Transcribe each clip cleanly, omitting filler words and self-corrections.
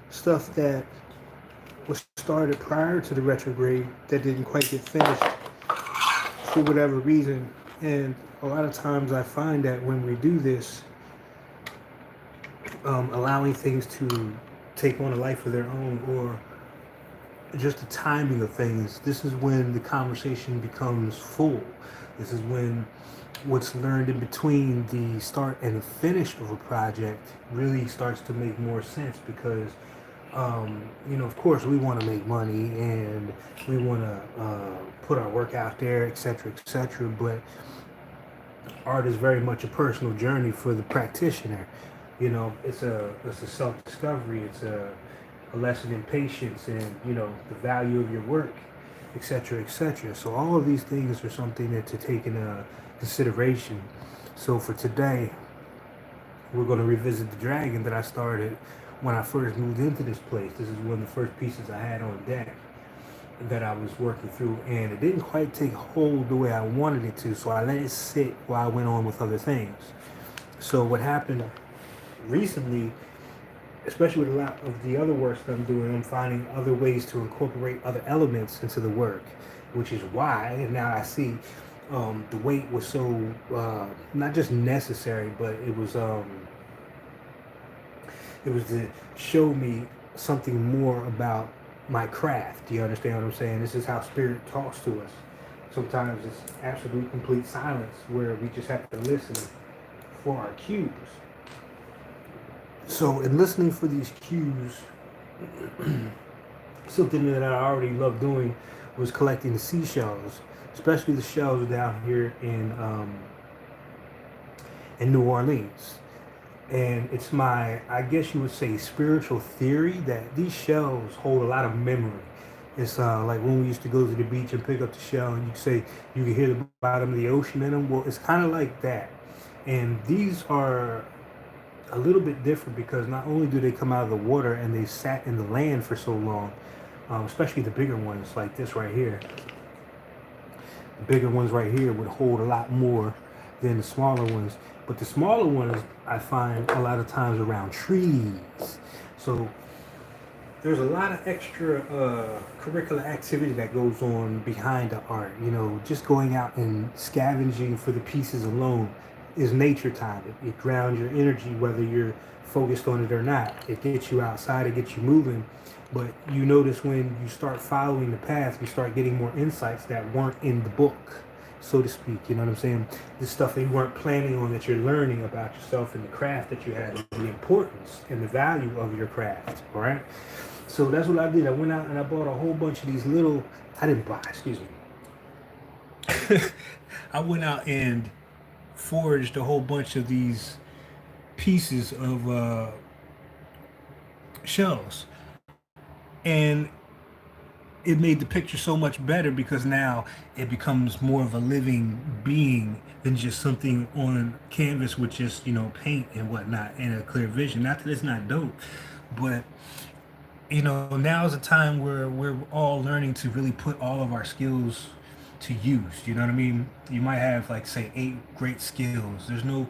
stuff that was started prior to the retrograde that didn't quite get finished for whatever reason. And a lot of times I find that when we do this, allowing things to take on a life of their own, or just the timing of things, this is when the conversation becomes full. This is when what's learned in between the start and the finish of a project really starts to make more sense, because of course we want to make money and we want to put our work out there, etc., etc. But art is very much a personal journey for the practitioner. It's a self discovery. It's a lesson in patience and the value of your work, etc., etc. So all of these things are something that to take into consideration. So for today, we're going to revisit the dragon that I started when I first moved into this place. This is one of the first pieces I had on deck that I was working through, and it didn't quite take hold the way I wanted it to, so I let it sit while I went on with other things. So what happened recently, especially with a lot of the other works that I'm doing, I'm finding other ways to incorporate other elements into the work, which is why now I see the weight was so not just necessary, but it was to show me something more about my craft. Do you understand what I'm saying? This is how spirit talks to us. Sometimes it's absolute complete silence where we just have to listen for our cues. So in listening for these cues, something that I already love doing was collecting the seashells, especially the shells down here in New Orleans. And it's my, I guess you would say, spiritual theory that these shells hold a lot of memory. It's like when we used to go to the beach and pick up the shell, and you say you can hear the bottom of the ocean in them. Well, it's kind of like that. And these are a little bit different because not only do they come out of the water and they sat in the land for so long, especially the bigger ones like this right here. The bigger ones right here would hold a lot more than the smaller ones. But the smaller ones I find a lot of times around trees. So there's a lot of extra curricular activity that goes on behind the art. Just going out and scavenging for the pieces alone is nature time. It grounds your energy whether you're focused on it or not. It gets you outside, it gets you moving. But you notice when you start following the path, you start getting more insights that weren't in the book, so to speak. You know what I'm saying? This stuff that you weren't planning on, that you're learning about yourself and the craft that you had, and the importance and the value of your craft. All right. So that's what I did. I went out and I bought a whole bunch of these little. I didn't buy. Excuse me. I went out and forged a whole bunch of these pieces of shells, and it made the picture so much better because now it becomes more of a living being than just something on canvas with just paint and whatnot and a clear vision. Not that it's not dope, but now is a time where we're all learning to really put all of our skills to use. You know what I mean? You might have like say 8 great skills. There's no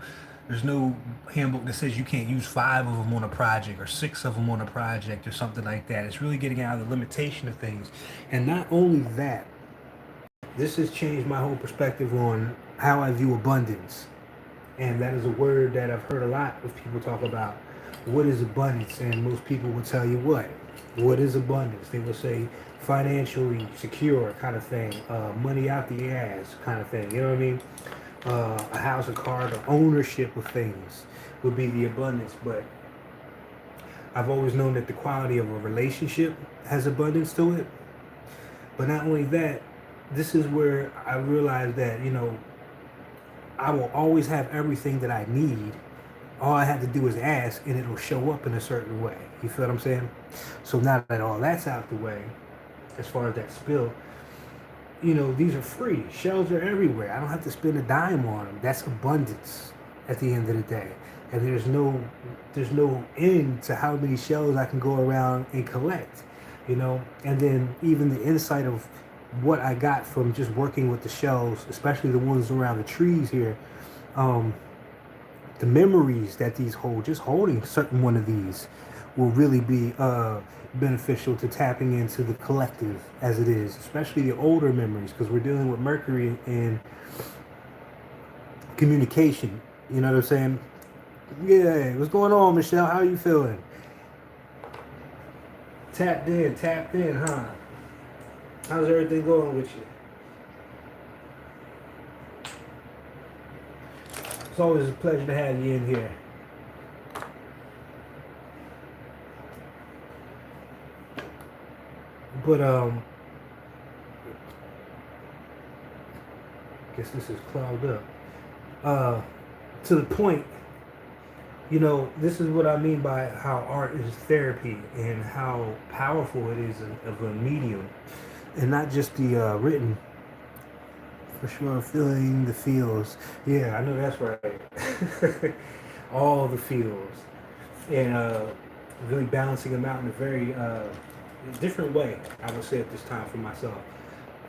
handbook that says you can't use 5 of them on a project or 6 of them on a project or something like that. It's really getting out of the limitation of things. And not only that, this has changed my whole perspective on how I view abundance. And that is a word that I've heard a lot of people talk about. What is abundance? And most people will tell you what? What is abundance? They will say financially secure kind of thing, money out the ass kind of thing. You know what I mean? A house, a car, the ownership of things would be the abundance. But I've always known that the quality of a relationship has abundance to it. But not only that, this is where I realized that, I will always have everything that I need. All I have to do is ask and it'll show up in a certain way. You feel what I'm saying? So now that all that's out the way, as far as that spill, these are free. Shells are everywhere. I don't have to spend a dime on them. That's abundance at the end of the day. And there's no end to how many shells I can go around and collect, And then even the insight of what I got from just working with the shells, especially the ones around the trees here, the memories that these hold, just holding certain one of these will really be beneficial to tapping into the collective as it is, especially the older memories, because we're dealing with Mercury and communication. You know what I'm saying? Yeah, what's going on, Michelle? How are you feeling? Tapped in, huh? How's everything going with you? It's always a pleasure to have you in here. But guess this is clogged up. To the point, this is what I mean by how art is therapy and how powerful it is of a medium, and not just the written. For sure, feeling the feels. Yeah, I know that's right. All the feels, and really balancing them out in a very different way. I would say at this time for myself.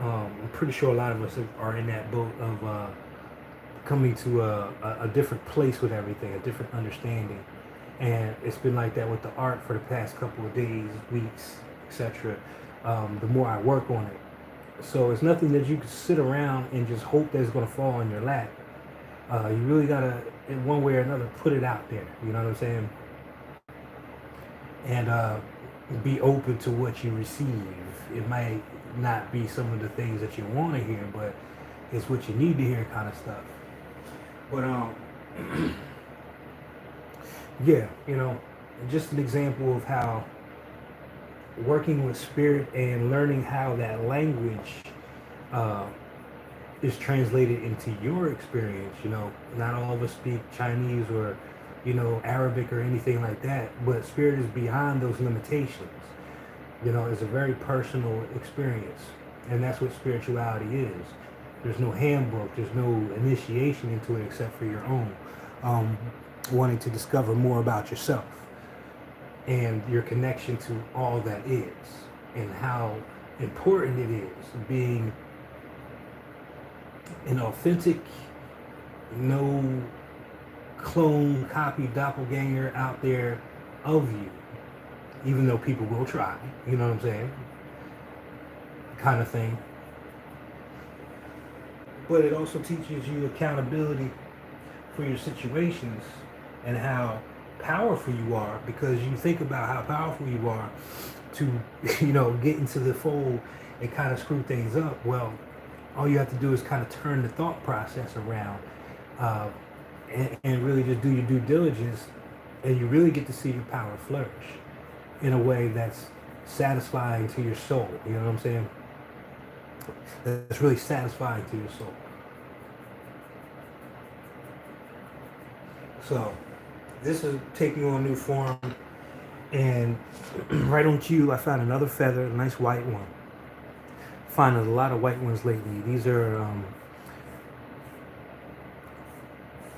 I'm pretty sure a lot of us are in that boat of coming to a different place with everything, a different understanding. And it's been like that with the art for the past couple of days, weeks, etc. The more I work on it. So it's nothing that you can sit around and just hope that it's going to fall in your lap. You really got to, in one way or another, put it out there. You know what I'm saying? And be open to what you receive. It might not be some of the things that you want to hear, but it's what you need to hear kind of stuff. But yeah, just an example of how working with spirit and learning how that language is translated into your experience. Not all of us speak Chinese or Arabic or anything like that, but spirit is beyond those limitations. It's a very personal experience, and that's what spirituality is. There's no handbook, there's no initiation into it except for your own wanting to discover more about yourself and your connection to all that is, and how important it is being an authentic, no clone, copy, doppelganger out there of you, even though people will try, you know what I'm saying, kind of thing. But it also teaches you accountability for your situations and how powerful you are, because you think about how powerful you are to, get into the fold and kind of screw things up. Well, all you have to do is kind of turn the thought process around and really just do your due diligence, and you really get to see your power flourish in a way that's satisfying to your soul. You know what I'm saying? That's really satisfying to your soul. So this is taking on new form, and right on cue, I found another feather, a nice white one. Finding a lot of white ones lately. These are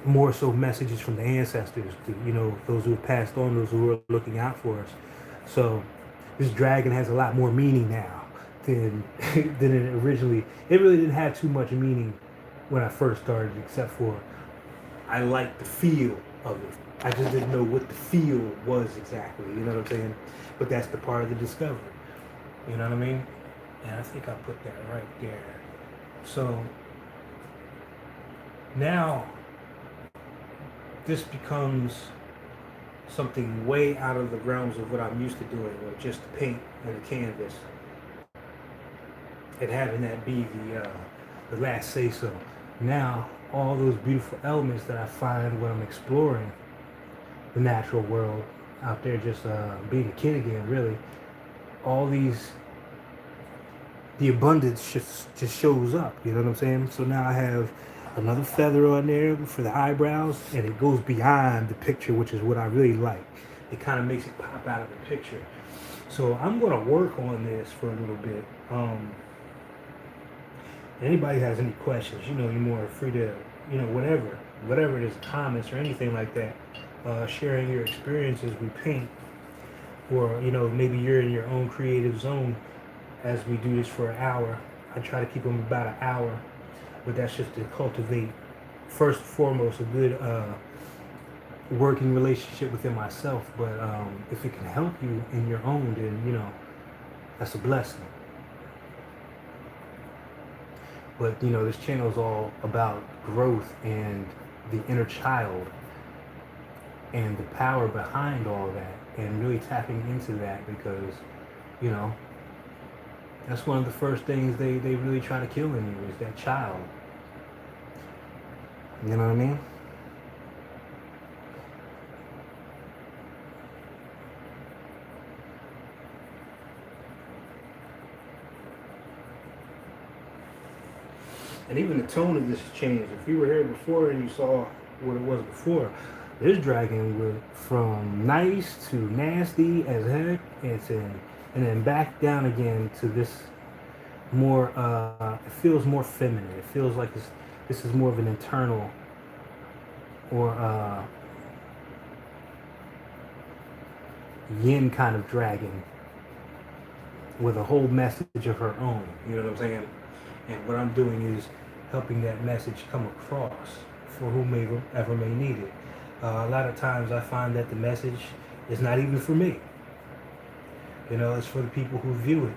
more so messages from the ancestors, to, those who have passed on, those who are looking out for us. So this dragon has a lot more meaning now than it originally. It really didn't have too much meaning when I first started, except for I liked the feel of it. I just didn't know what the feel was exactly. You know what I'm saying? But that's the part of the discovery. You know what I mean? And I think I put that right there. So now this becomes something way out of the realms of what I'm used to doing, with just paint and a canvas, and having that be the last say so. Now all those beautiful elements that I find when I'm exploring the natural world out there, just being a kid again, really, all these, the abundance just shows up. You know what I'm saying? So now I have another feather on there for the eyebrows, and it goes beyond the picture, which is what I really like. It kind of makes it pop out of the picture. So I'm going to work on this for a little bit. Anybody has any questions, you're more free to, whatever it is, comments or anything like that, sharing your experiences we paint, or, maybe you're in your own creative zone as we do this for an hour. I try to keep them about an hour, but that's just to cultivate, first and foremost, a good working relationship within myself. But if it can help you in your own, then that's a blessing. But this channel is all about growth and the inner child and the power behind all that, and really tapping into that, because you know that's one of the first things they really try to kill in you, is that child. You know what I mean? And even the tone of this has changed. If you were here before and you saw what it was before, this dragon went from nice to nasty as heck, and then back down again to this more. It feels more feminine. It feels like this is more of an internal, or yin kind of dragon with a whole message of her own. You know what I'm saying? And what I'm doing is helping that message come across for whomever may need it. A lot of times I find that the message is not even for me. It's for the people who view it,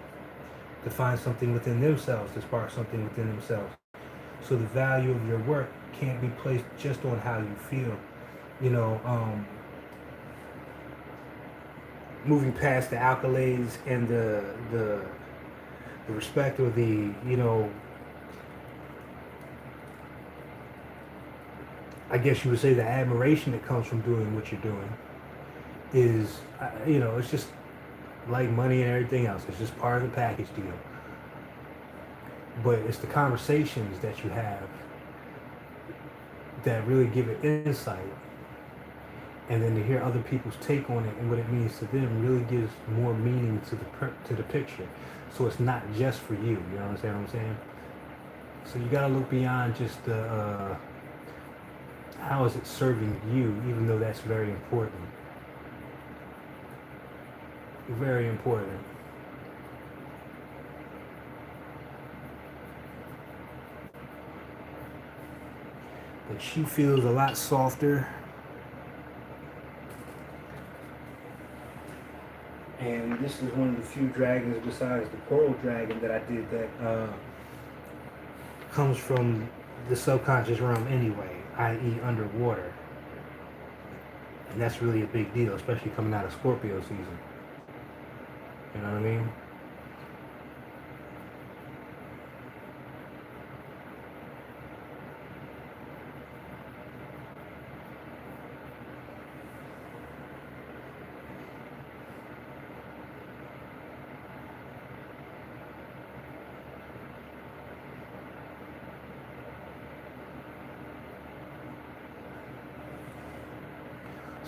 to find something within themselves, to spark something within themselves. So the value of your work can't be placed just on how you feel. Moving past the accolades and the respect, or I guess you would say the admiration that comes from doing what you're doing, is, it's just like money and everything else. It's just part of the package deal. But it's the conversations that you have that really give it insight. And then to hear other people's take on it and what it means to them really gives more meaning to the picture. So it's not just for you. You know what I'm saying? So you got to look beyond just the how is it serving you, even though that's very important. Very important. But she feels a lot softer. And this is one of the few dragons besides the coral dragon that I did that comes from the subconscious realm anyway, i.e. underwater. And that's really a big deal, especially coming out of Scorpio season. You know what I mean?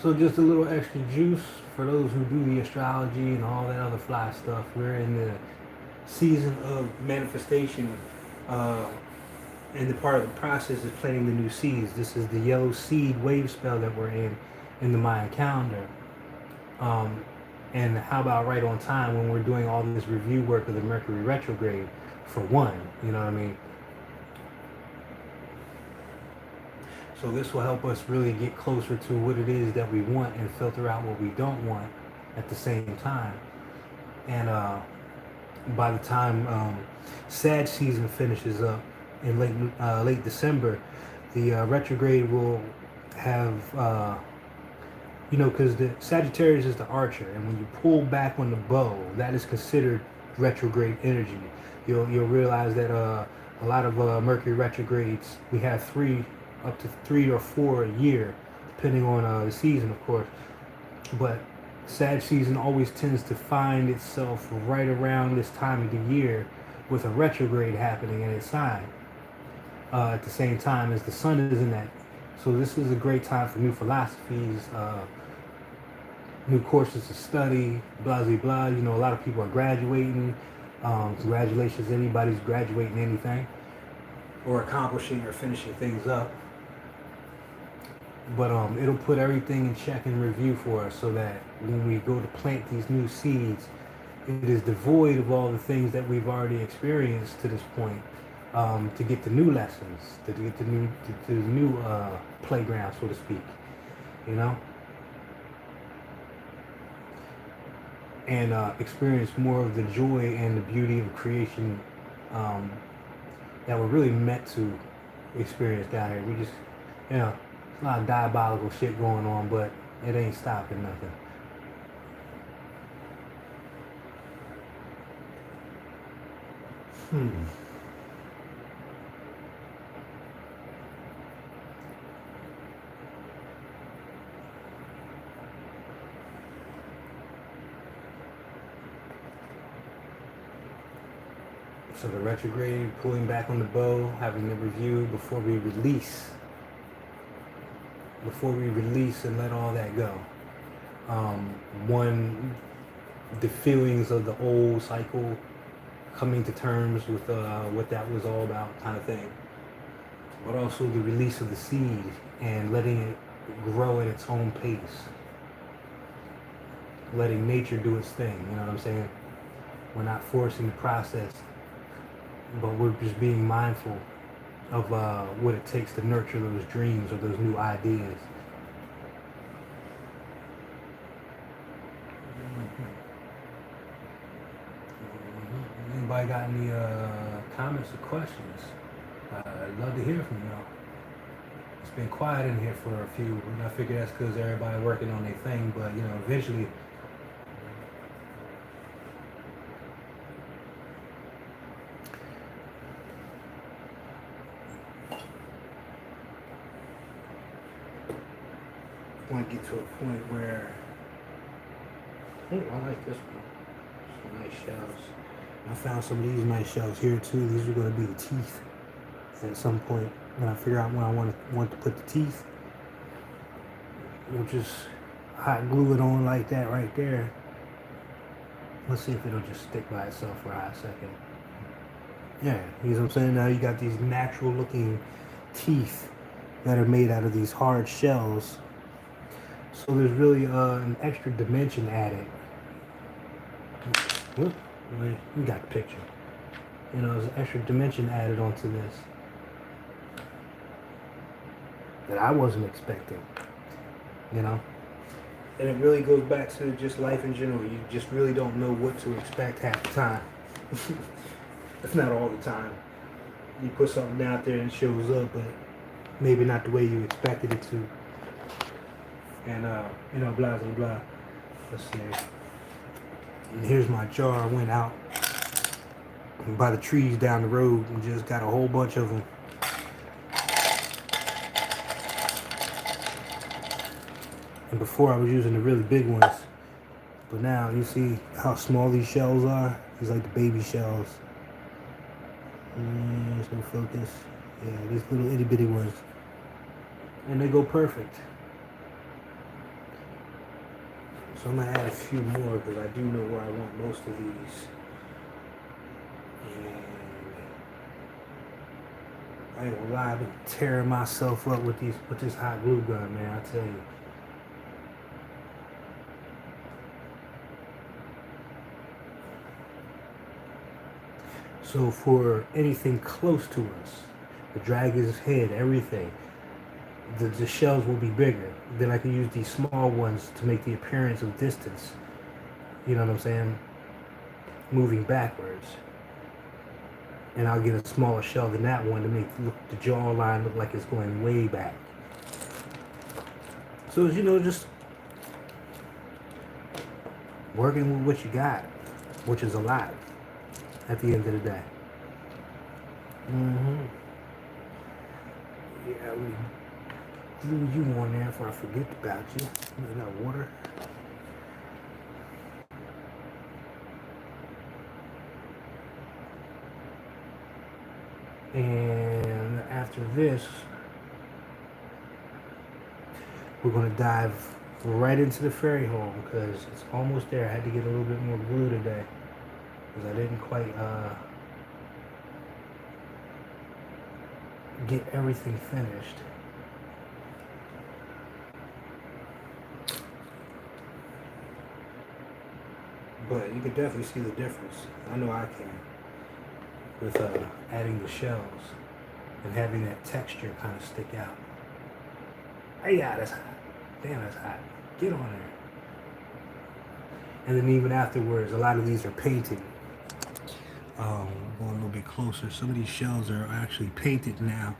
So just a little extra juice for those who do the astrology and all that other fly stuff. We're in the season of manifestation, and the part of the process is planting the new seeds. This is the yellow seed wave spell that we're in the Mayan calendar. And how about right on time when we're doing all this review work of the Mercury retrograde, for one, you know what I mean? So this will help us really get closer to what it is that we want and filter out what we don't want at the same time. And by the time Sag season finishes up in late December, the retrograde will have, because the Sagittarius is the archer, and when you pull back on the bow, that is considered retrograde energy. You'll realize that a lot of Mercury retrogrades, we have up to 3 or 4 a year, depending on the season, of course. But Sag season always tends to find itself right around this time of the year, with a retrograde happening in its sign at the same time as the sun is in that. So this is a great time for new philosophies, new courses to study, blah, blah, blah. A lot of people are graduating. Congratulations, anybody's graduating anything or accomplishing or finishing things up. But it'll put everything in check and review for us, so that when we go to plant these new seeds, it is devoid of all the things that we've already experienced to this point, to get the new lessons, to get the new playground, so to speak. you know, and experience more of the joy and the beauty of creation um, that we're really meant to experience down here. We just, you know, a lot of diabolical shit going on, but it ain't stopping nothing. So the retrograde, pulling back on the bow, having the review before we release. Before we release and let all that go. One, the feelings of the old cycle, coming to terms with what that was all about, kind of thing. But also the release of the seed and letting it grow at its own pace. Letting nature do its thing, you know what I'm saying? We're not forcing the process, but we're just being mindful of what it takes to nurture those dreams or those new ideas. Anybody got any comments or questions? I'd love to hear from y'all. It's been quiet in here for a few, and I figure that's because everybody working on their thing, but you know, eventually. I want to get to a point where I like this one. Some nice shells. I found some of these nice shells here too. These are going to be the teeth at some point. When I figure out when I want to put the teeth, we'll just hot glue it on like that right there. Let's see if it'll just stick by itself for a hot second. Yeah, you know what I'm saying? Now you got these natural looking teeth that are made out of these hard shells. So there's really an extra dimension added. Whoop, you got the picture. You know, there's an extra dimension added onto this that I wasn't expecting. You know? And it really goes back to just life in general. You just really don't know what to expect half the time. If not all the time. You put something out there and it shows up, but maybe not the way you expected it to. And, you know, blah, blah, blah. Let's see. And here's my jar. I went out by the trees down the road and just got a whole bunch of them. And before I was using the really big ones. But now you see how small these shells are? These like the baby shells. There's no focus. Yeah, these little itty bitty ones. And they go perfect. So I'm going to add a few more because I do know where I want most of these. And I ain't gonna lie, I've been tearing myself up with this hot glue gun, man, I tell you. So for anything close to us, the dragon's head, everything, the shells will be bigger. Then I can use these small ones to make the appearance of distance. You know what I'm saying? Moving backwards. And I'll get a smaller shell than that one to make the jawline look like it's going way back. So, you know, just working with what you got, which is a lot at the end of the day. Yeah, we glue you on there before I forget about you. You got water. And after this, we're going to dive right into the fairy hole because it's almost there. I had to get a little bit more glue today because I didn't quite get everything finished. But you can definitely see the difference. I know I can. With adding the shells and having that texture kind of stick out. Hey, yeah, that's hot. Damn, that's hot. Get on there. And then even afterwards, a lot of these are painted. Going a little bit closer. Some of these shells are actually painted now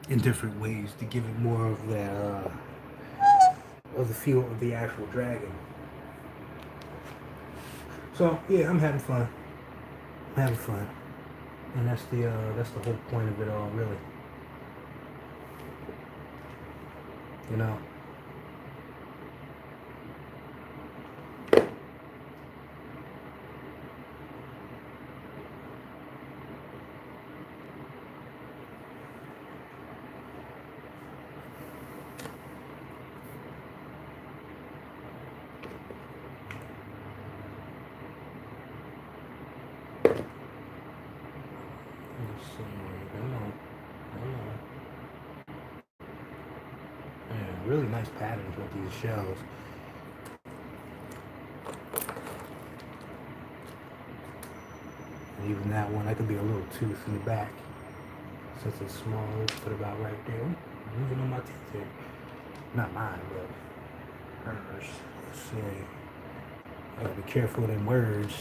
in different ways to give it more of the feel of the actual dragon. So yeah, I'm having fun. I'm having fun, and that's the whole point of it all, really. You know. Let's see. Man, really nice patterns with these shells. And even that one, that could be a little tooth in the back. Since it's small, let's put it about right there. I'm moving on my teeth here. Not mine, but hers. Let's see. I gotta be careful with them words.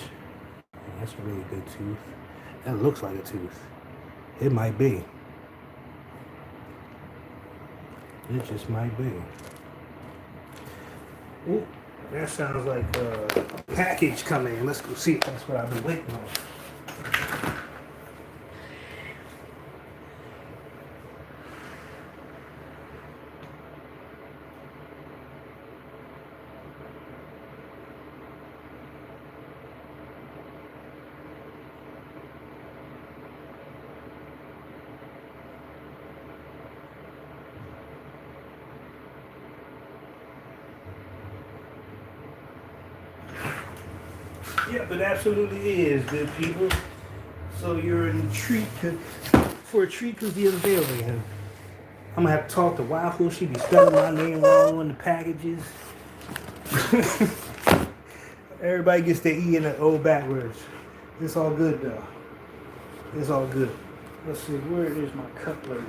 That's a really good tooth. That looks like a tooth. It might be. It just might be. Ooh, that sounds like a package coming. Let's go see if that's what I've been waiting on. Yep, it absolutely is, good people. So you're in treat for a treat because the unveiling. And I'm gonna have to talk to Waffle. She be spelling my name wrong on the packages. Everybody gets the E and the O backwards. It's all good though. It's all good. Let's see, where is my cutlery?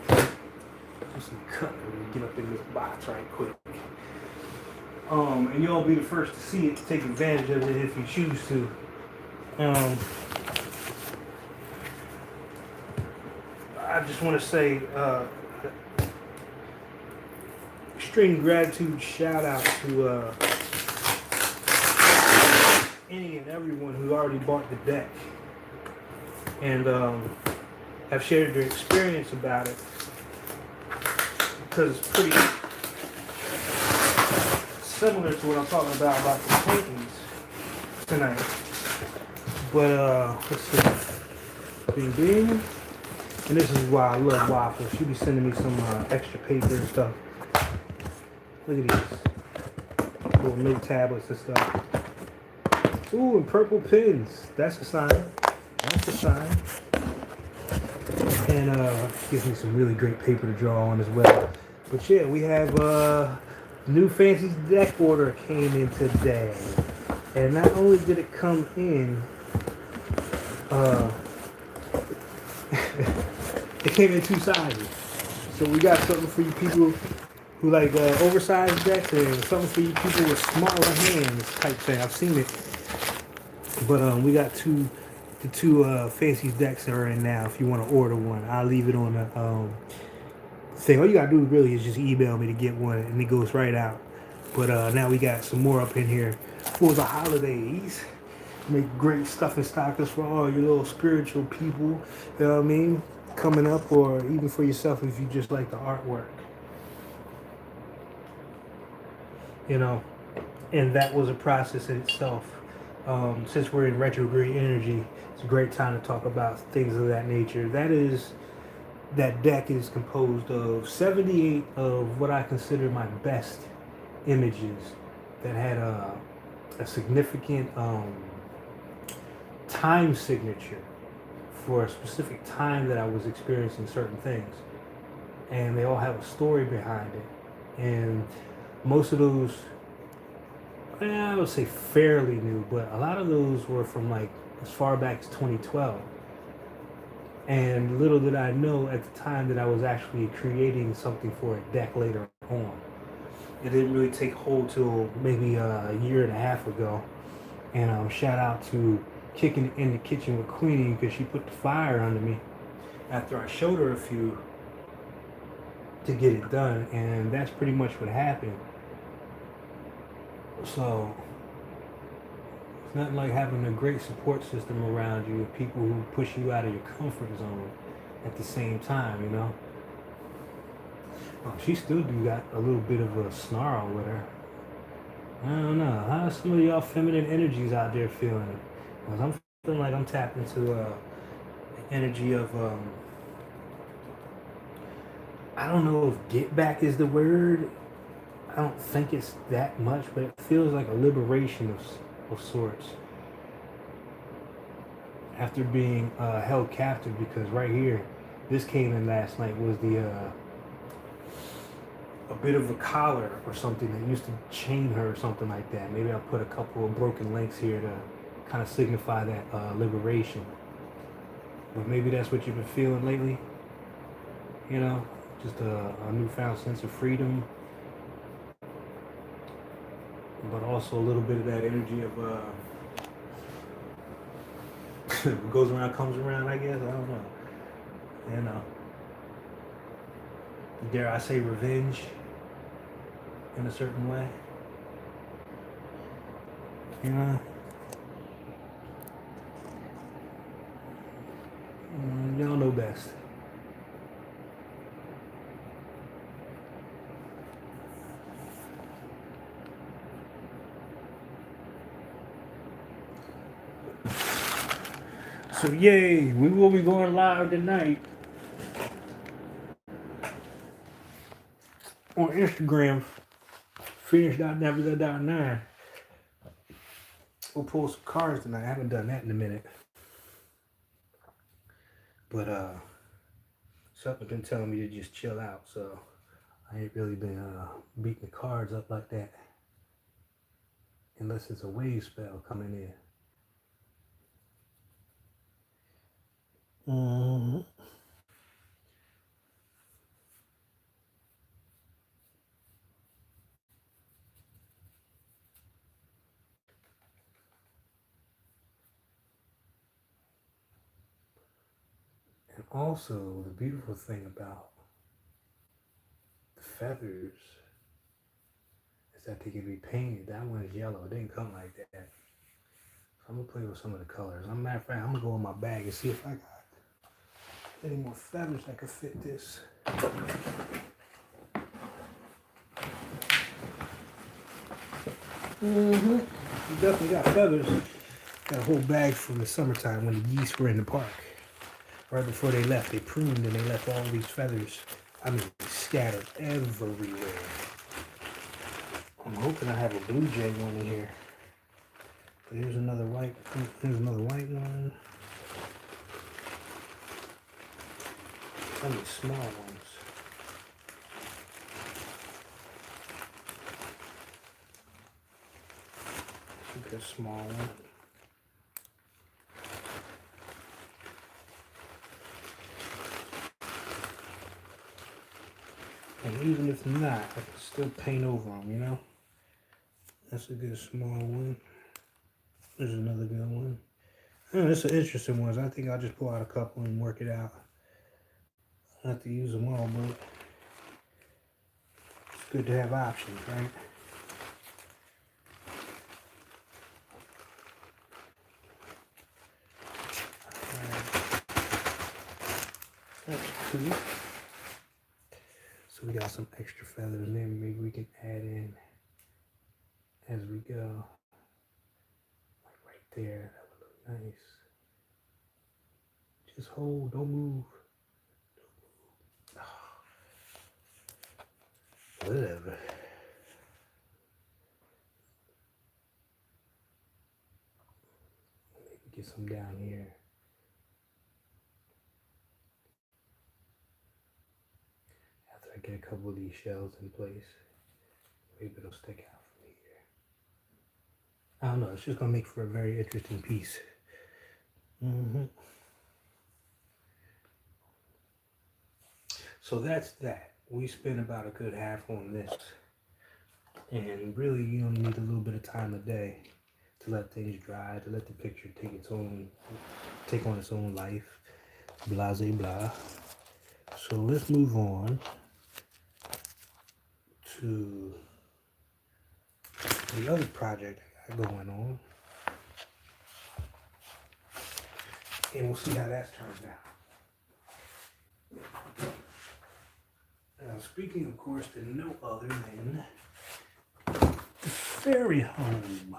Just some cutlery. Get up in this box right quick. And y'all be the first to see it, to take advantage of it if you choose to. I just want to say extreme gratitude, shout out to any and everyone who already bought the deck and have shared their experience about it, because it's pretty similar to what I'm talking about the paintings tonight. But let's see. Bing bing. And this is why I love Waffle. She be sending me some extra paper and stuff. Look at these little note tablets and stuff. Ooh, and purple pins. That's a sign. That's a sign. And gives me some really great paper to draw on as well. But yeah, we have new fancy deck order came in today. And not only did it come in, it came in two sizes. So we got something for you people who like oversized decks, and something for you people with smaller hands type thing. I've seen it. But we got the two fancy decks that are in now. If you want to order one, I'll leave it on the thing. All you gotta do really is just email me to get one, and it goes right out. But now we got some more up in here for the holidays. Make great stuffing stockings for all your little spiritual people. You know what I mean? Coming up, or even for yourself if you just like the artwork. You know, and that was a process in itself. Since we're in retrograde energy, it's a great time to talk about things of that nature. That deck is composed of 78 of what I consider my best images that had a significant time signature for a specific time that I was experiencing certain things. And they all have a story behind it. And most of those, I would say fairly new, but a lot of those were from like as far back as 2012. And little did I know at the time that I was actually creating something for a deck later on. It didn't really take hold till maybe a year and a half ago. And shout out to Kicking in the Kitchen with Queenie because she put the fire under me after I showed her a few to get it done. And that's pretty much what happened. So it's nothing like having a great support system around you, people who push you out of your comfort zone at the same time, you know. Oh, she still do got a little bit of a snarl with her. I don't know. How some of y'all feminine energies out there feeling? Because I'm feeling like I'm tapped into the energy of, I don't know if get back is the word. I don't think it's that much, but it feels like a liberation of sorts after being held captive because right here, this came in last night was the a bit of a collar or something that used to chain her or something like that. Maybe I'll put a couple of broken links here to kind of signify that liberation. But maybe that's what you've been feeling lately. You know, just a newfound sense of freedom, but also a little bit of that energy of what goes around comes around. I guess I don't know. You know, dare I say revenge in a certain way. You know, y'all know best. So yay, we will be going live tonight on Instagram. Finish.never.9. We'll pull some cards tonight. I haven't done that in a minute. But something been telling me to just chill out, so I ain't really been beating the cards up like that. Unless it's a wave spell coming in. Mm-hmm. And also, the beautiful thing about the feathers is that they can be painted. That one is yellow. It didn't come like that. So I'm gonna play with some of the colors. As a matter of fact, I'm gonna go in my bag and see if I got any more feathers that could fit this. Mm-hmm. You definitely got feathers. Got a whole bag from the summertime when the geese were in the park. Right before they left, they pruned and they left all these feathers, I mean, scattered everywhere. I'm hoping I have a blue jay one in here. But here's another white one. I mean, small ones. Look at a small one. And even if not, I can still paint over them, you know? That's a good small one. There's another good one. Oh, that's an interesting one. I think I'll just pull out a couple and work it out. I have to use them all, but it's good to have options, right? That's cool. So we got some extra feathers in there. Maybe we can add in as we go. Like right there. That would look nice. Just hold, don't move. Whatever. Maybe get some down here. After I get a couple of these shells in place, maybe it'll stick out from here. I don't know. It's just gonna make for a very interesting piece. Mm-hmm. So that's that. We spent about a good half on this. And really, you only need a little bit of time a day to let things dry, to let the picture take on its own life. Blah, blah, blah. So let's move on to the other project I got going on. And we'll see how that turns out. Now, speaking, of course, to no other than the fairy home.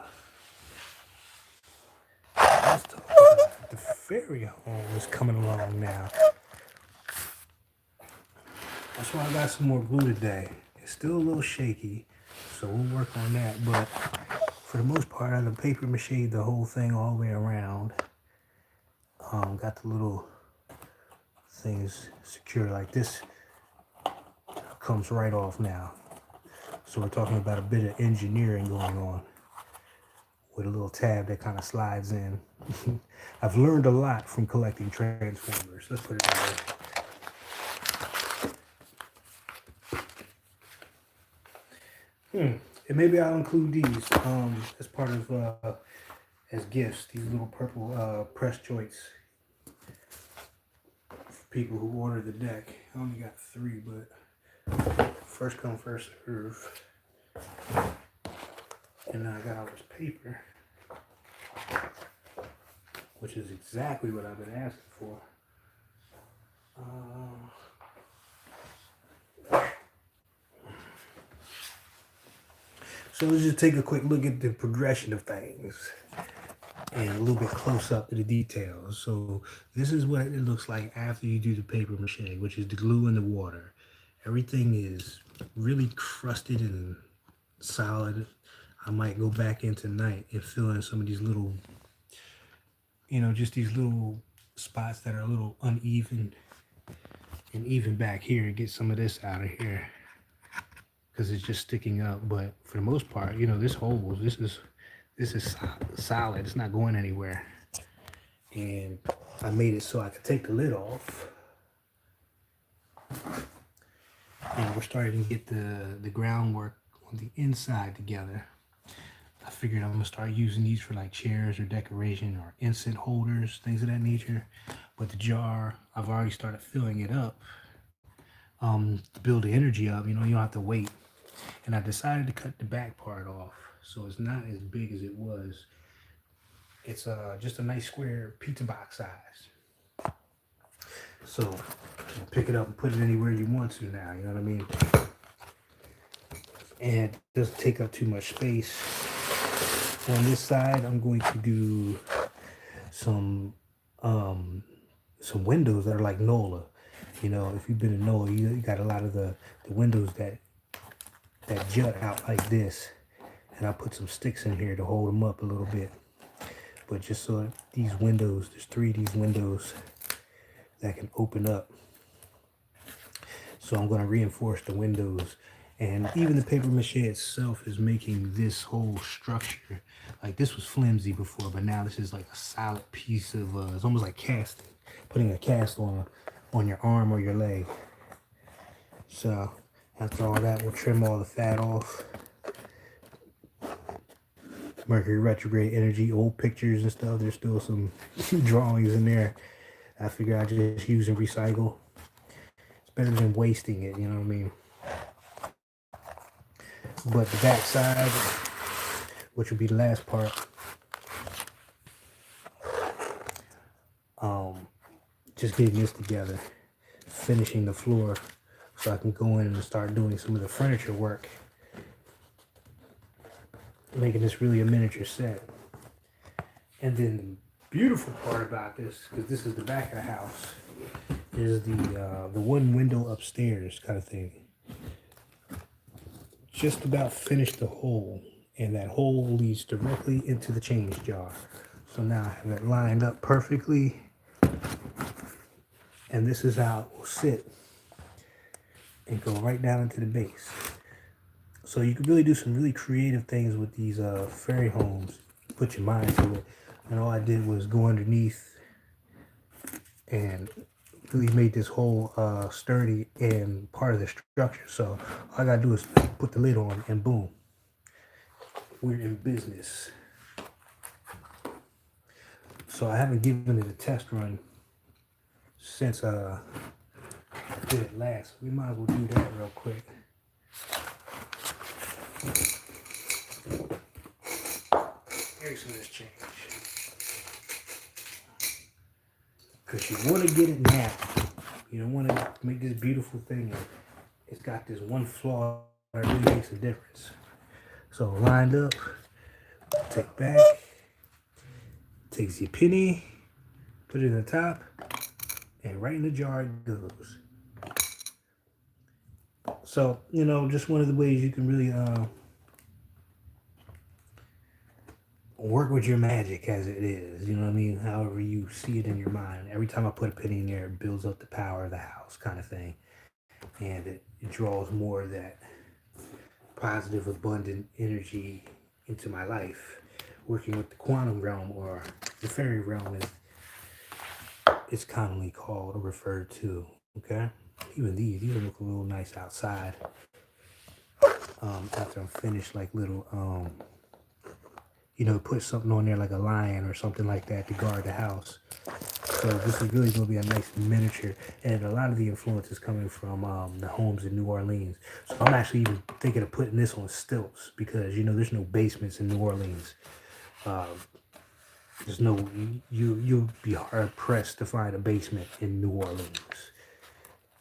Let's talk about it. The fairy home is coming along now. That's why I got some more glue today. It's still a little shaky, so we'll work on that. But for the most part, I the paper mache the whole thing all the way around. Got the little things secured like this. Comes right off now. So we're talking about a bit of engineering going on with a little tab that kind of slides in. I've learned a lot from collecting transformers. Let's put it that way. And maybe I'll include these as part of as gifts. These little purple press joints for people who order the deck. I only got 3, but first come first serve. And then I got all this paper, which is exactly what I've been asking for. So let's just take a quick look at the progression of things and a little bit close up to the details. So this is what it looks like after you do the paper mache, which is the glue and the water. Everything is really crusted and solid. I might go back in tonight and fill in some of these little, just these little spots that are a little uneven, and even back here and get some of this out of here because it's just sticking up. But for the most part, this hole, this is solid. It's not going anywhere. And I made it so I could take the lid off. And we're starting to get the groundwork on the inside together. I figured I'm gonna start using these for like chairs or decoration or incense holders, things of that nature. But the jar, I've already started filling it up to build the energy up. You don't have to wait. And I decided to cut the back part off, so it's not as big as it was. It's just a nice square pizza box size. So you pick it up and put it anywhere you want to now. You know what I mean? And it doesn't take up too much space. On this side, I'm going to do some windows that are like NOLA. If you've been to NOLA, you got a lot of the windows that jut out like this. And I put some sticks in here to hold them up a little bit. But just so these windows, there's 3 of these windows that can open up. So I'm going to reinforce the windows. And even the paper mache itself is making this whole structure. Like this was flimsy before, but now this is like a solid piece of, it's almost like casting. Putting a cast on your arm or your leg. So after all that, we'll trim all the fat off. Mercury retrograde energy, old pictures and stuff. There's still some drawings in there. I figure I just use and recycle. It's better than wasting it, you know what I mean? But the back side, which would be the last part, just getting this together, finishing the floor so I can go in and start doing some of the furniture work, making this really a miniature set. And then the beautiful part about this, because this is the back of the house, is the one window upstairs kind of thing. Just about finished the hole, and that hole leads directly into the change jar. So now I have it lined up perfectly, and this is how it will sit and go right down into the base. So you can really do some really creative things with these fairy homes. Put your mind to it. And all I did was go underneath and really made this whole sturdy and part of the structure. So all I gotta do is put the lid on and boom, we're in business. So I haven't given it a test run since I did it last. We might as well do that real quick. Here's some of this change. Because you want to get it now. You don't want to make this beautiful thing. It's got this one flaw that really makes a difference. So lined up, take back, takes your penny, put it in the top, and right in the jar it goes. So, you know, just one of the ways you can really work with your magic as it is, you know what I mean? However you see it in your mind. Every time I put a penny in there, it builds up the power of the house kind of thing. And it draws more of that positive, abundant energy into my life. Working with the quantum realm, or the fairy realm, is it's commonly called or referred to, okay? Even these look a little nice outside. After I'm finished, like little you know, put something on there like a lion or something like that to guard the house. So this is really going to be a nice miniature, and a lot of the influence is coming from the homes in New Orleans. So I'm actually even thinking of putting this on stilts because, you know, there's no basements in New Orleans. There's no, you'll be hard pressed to find a basement in New Orleans,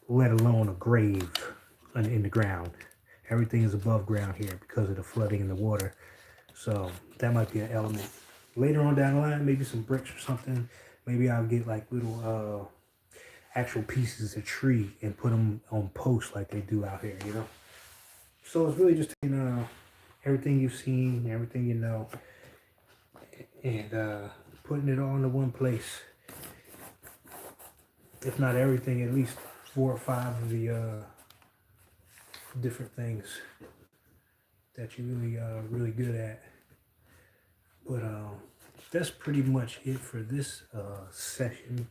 let alone a grave in the ground. Everything is above ground here because of the flooding and the water. So that might be an element. Later on down the line, maybe some bricks or something. Maybe I'll get like little actual pieces of tree and put them on posts like they do out here, you know? So it's really just taking everything you've seen, everything you know, and putting it all into one place. If not everything, at least 4 or 5 of the different things that you're really good at. But that's pretty much it for this session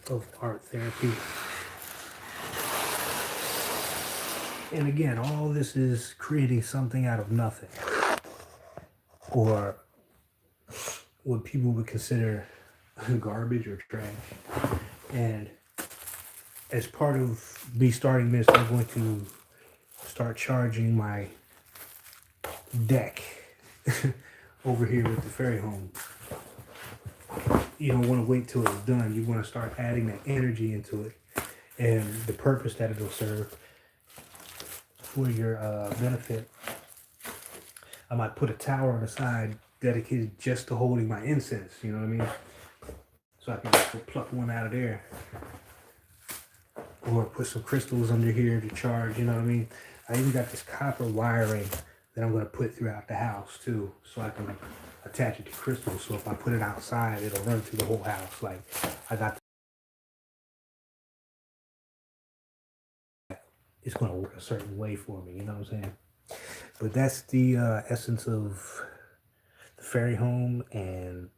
of art therapy. And again, all this is creating something out of nothing, or what people would consider garbage or trash. And as part of me starting this, I'm going to start charging my deck over here with the fairy home. You don't want to wait till it's done. You want to start adding that energy into it and the purpose that it'll serve for your benefit. I might put a tower on the side dedicated just to holding my incense, you know what I mean? So I can just pluck one out of there. Or put some crystals under here to charge, you know what I mean? I even got this copper wiring that I'm going to put throughout the house too, so I can attach it to crystals. So if I put it outside, it'll run through the whole house. Like I got, it's going to work a certain way for me, you know what I'm saying? But that's the essence of the fairy home and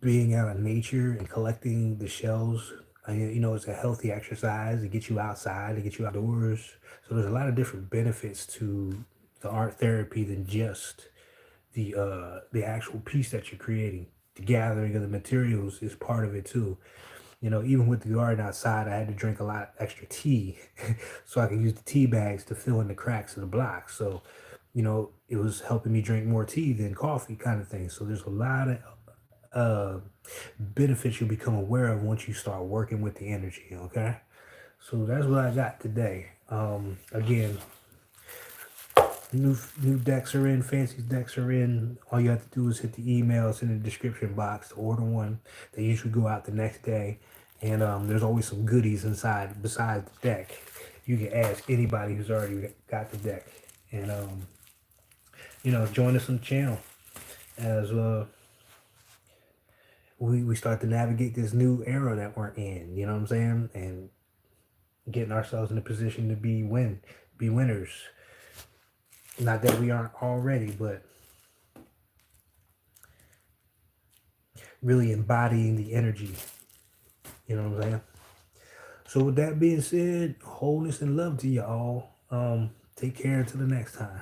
being out in nature and collecting the shells. You know, it's a healthy exercise. It gets you outside, it gets you outdoors. So there's a lot of different benefits to the art therapy than just the actual piece that you're creating. The gathering of the materials is part of it too. You know, even with the garden outside, I had to drink a lot extra tea so I could use the tea bags to fill in the cracks of the blocks. So, you know, it was helping me drink more tea than coffee kind of thing. So there's a lot of benefits you'll become aware of once you start working with the energy, okay? So that's what I got today. Again, new decks are in, fancy decks are in. All you have to do is hit the emails in the description box to order one. They usually go out the next day. And there's always some goodies inside besides the deck. You can ask anybody who's already got the deck. And, you know, join us on the channel as we start to navigate this new era that we're in, you know what I'm saying? And getting ourselves in a position to be winners. Not that we aren't already, but really embodying the energy You know what I'm saying? So with that being said, wholeness and love to you all. Take care until the next time.